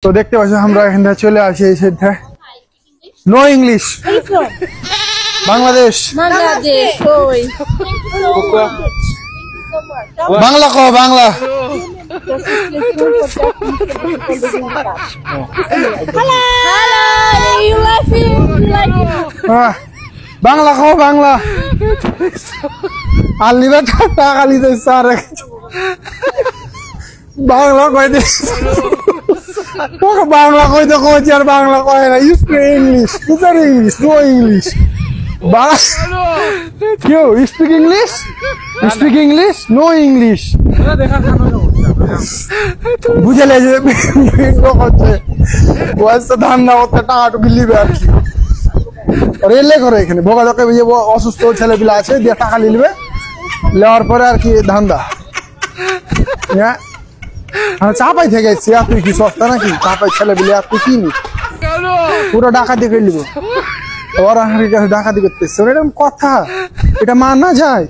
তো দেখতে পাচ্ছি আমরা এখান থেকে চলে আসি এই সাইডে। No English, Bangladesh. বাংলা কো, বাংলা। বাংলা কো, বাংলা। আর লিবে টাকা লিতে স্যার বাংলা কই দে, বাংলা কই দে, কই আর বাংলা কয় না। You speak English, sir English, no English. কেউ speak English, speak English, no English. বুঝলে যে হচ্ছে ওয়াইসে ধান না হতে টাকা বিলিবে আর কি। রেলে করে এখানে ভোগা ধোকা অসুস্থ ছেলেপিলা আছে, দিয়ে টাকা নিলবে, নেওয়ার পরে আর কি ধান্দা। চাপাই থেকে এসছি, আর তুই কি সস্তা নাকি? চাপাই ছেলেপিলে আর তুই কিনি পুরো ডাকাতি করে নিব। ওরা ডাকাতি করতেছে, এরকম কথা, এটা মানা যায়?